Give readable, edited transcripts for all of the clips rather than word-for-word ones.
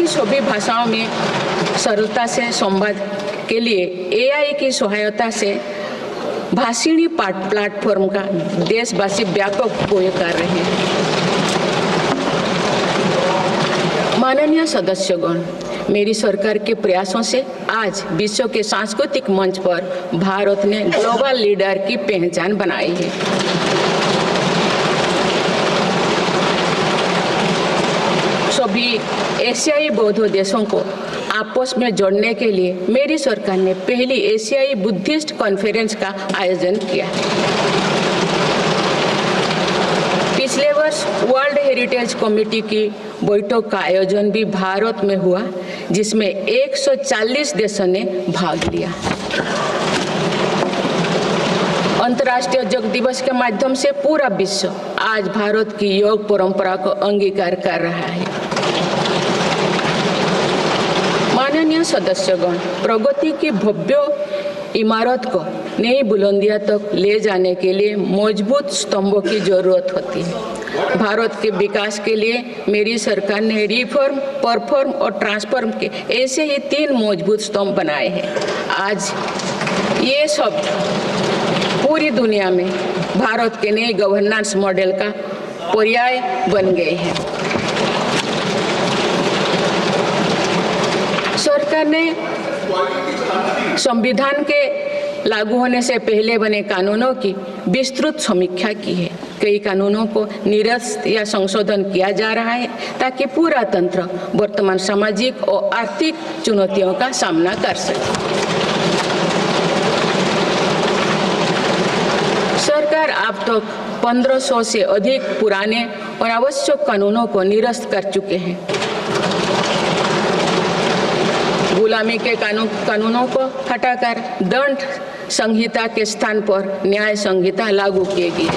की सभी भाषाओं में सरलता से संवाद के लिए AI की सहायता से भाषिणी प्लेटफॉर्म का देशवासी व्यापक उपयोग कर रहे हैं। माननीय सदस्यगण, मेरी सरकार के प्रयासों से आज विश्व के सांस्कृतिक मंच पर भारत ने ग्लोबल लीडर की पहचान बनाई है। सभी एशियाई बौद्ध देशों को आपस में जोड़ने के लिए मेरी सरकार ने पहली एशियाई बुद्धिस्ट कॉन्फ्रेंस का आयोजन किया। पिछले वर्ष वर्ल्ड हेरिटेज कमेटी की बैठक का आयोजन भी भारत में हुआ, जिसमें 140 देशों ने भाग लिया। अंतर्राष्ट्रीय योग दिवस के माध्यम से पूरा विश्व आज भारत की योग परंपरा को अंगीकार कर रहा है। माननीय सदस्यगण, प्रगति की भव्य इमारत को नई बुलंदियों तक ले जाने के लिए मजबूत स्तंभों की जरूरत होती है। भारत के विकास के लिए मेरी सरकार ने रिफॉर्म, परफॉर्म और ट्रांसफॉर्म के ऐसे ही 3 मजबूत स्तंभ बनाए हैं। आज ये सब पूरी दुनिया में भारत के नए गवर्नेंस मॉडल का पर्याय बन गए हैं। सरकार ने संविधान के लागू होने से पहले बने कानूनों की विस्तृत समीक्षा की है। कई कानूनों को निरस्त या संशोधन किया जा रहा है ताकि पूरा तंत्र वर्तमान सामाजिक और आर्थिक चुनौतियों का सामना कर सके। सरकार अब तक 1500 से अधिक पुराने और आवश्यक कानूनों को निरस्त कर चुके हैं। गुलामी के कानूनों को हटाकर दंड संहिता के स्थान पर न्याय संहिता लागू किए गए।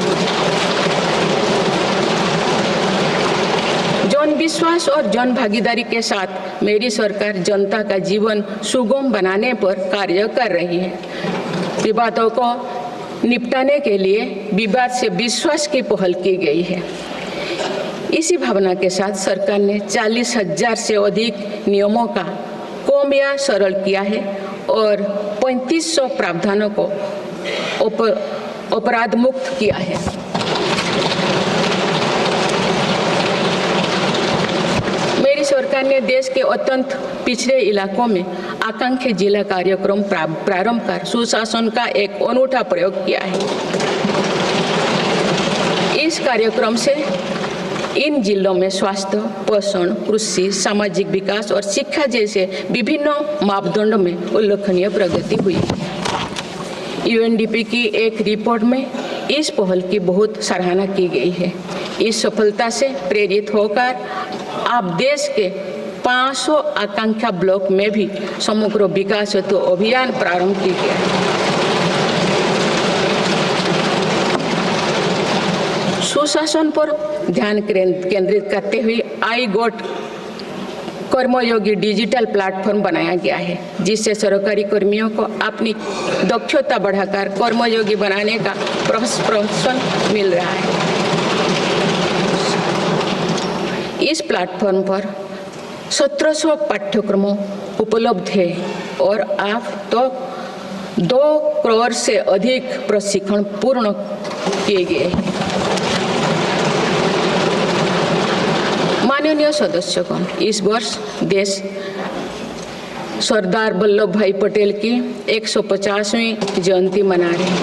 जन विश्वास और जन भागीदारी के साथ मेरी सरकार जनता का जीवन सुगम बनाने पर कार्य कर रही है। विवादों को निपटाने के लिए विवाद से विश्वास की पहल की गई है। इसी भावना के साथ सरकार ने 40,000 से अधिक नियमों का कम या सरल किया है और 3500 प्रावधानों को अपराध मुक्त किया है। मेरी सरकार ने देश के अत्यंत पिछड़े इलाकों में आकांक्षी जिला कार्यक्रम प्रारंभ कर सुशासन का एक अनूठा प्रयोग किया है। इस कार्यक्रम से इन जिलों में स्वास्थ्य, पोषण, कृषि, सामाजिक विकास और शिक्षा जैसे विभिन्न मापदंडों में उल्लेखनीय प्रगति हुई। UNDP की एक रिपोर्ट में इस पहल की बहुत सराहना की गई है। इस सफलता से प्रेरित होकर अब देश के 500 आकांक्षा ब्लॉक में भी समग्र विकास हेतु अभियान प्रारंभ किया गया है। सुशासन पर ध्यान केंद्रित करते हुए आई गोट कर्मयोगी डिजिटल प्लेटफॉर्म बनाया गया है, जिससे सरकारी कर्मियों को अपनी दक्षता बढ़ाकर कर्मयोगी बनाने का प्रोत्साहन मिल रहा है। इस प्लेटफॉर्म पर 1700 पाठ्यक्रमों उपलब्ध है और अब तो 2 करोड़ से अधिक प्रशिक्षण पूर्ण किए गए हैं। माननीय सदस्यगण, इस वर्ष देश सरदार वल्लभ भाई पटेल की 150वीं जयंती मना रहे हैं।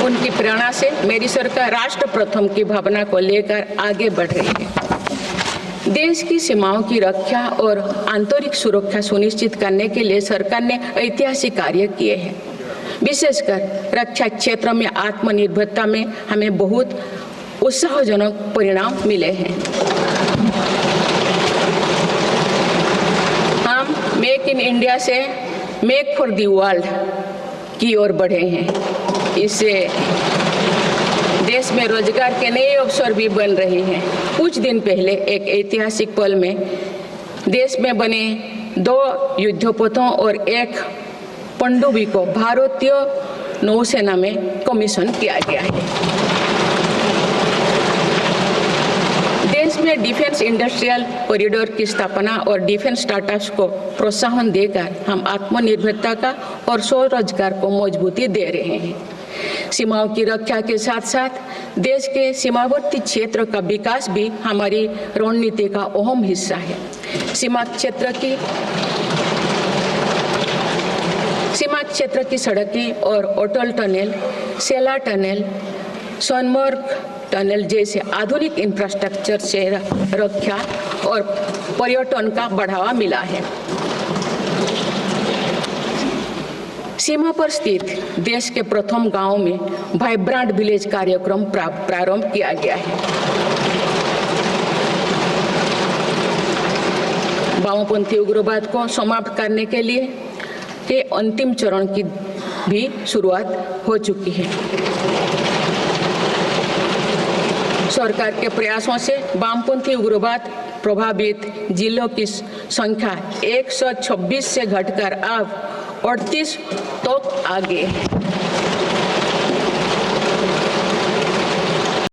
उनकी प्रेरणा से मेरी सरकार राष्ट्र प्रथम की भावना को लेकर आगे बढ़ रही है। देश की सीमाओं की रक्षा और आंतरिक सुरक्षा सुनिश्चित करने के लिए सरकार ने ऐतिहासिक कार्य किए हैं। विशेषकर रक्षा क्षेत्र में आत्मनिर्भरता में हमें बहुत उत्साहजनक परिणाम मिले हैं। हम मेक इन इंडिया से मेक फॉर द वर्ल्ड की ओर बढ़े हैं। इससे देश में रोजगार के नए अवसर भी बन रहे हैं। कुछ दिन पहले एक ऐतिहासिक पल में देश में बने 2 युद्धपोतों और 1 पनडुब्बी को भारतीय नौसेना में कमीशन किया गया है। डिफेंस इंडस्ट्रियल कॉरिडोर की स्थापना और डिफेंस स्टार्टअप्स को प्रोत्साहन देकर हम आत्मनिर्भरता का और स्वरोजगार को मजबूती दे रहे हैं। सीमाओं की रक्षा के साथ साथ देश के सीमावर्ती क्षेत्र का विकास भी हमारी रणनीति का अहम हिस्सा है। सीमा क्षेत्र की सड़कें और अटल टनल, सेला टनल, सोनमर्ग टनल जैसे आधुनिक इंफ्रास्ट्रक्चर से रक्षा और पर्यटन का बढ़ावा मिला है। सीमा पर स्थित देश के प्रथम गांव में वाइब्रेंट विलेज कार्यक्रम प्रारंभ किया गया है। वामपंथी उग्रवाद को समाप्त करने के लिए के अंतिम चरण की भी शुरुआत हो चुकी है। सरकार के प्रयासों से वामपंथी उग्रवाद प्रभावित जिलों की संख्या 126 से घटकर अब 38 तक आ गई है।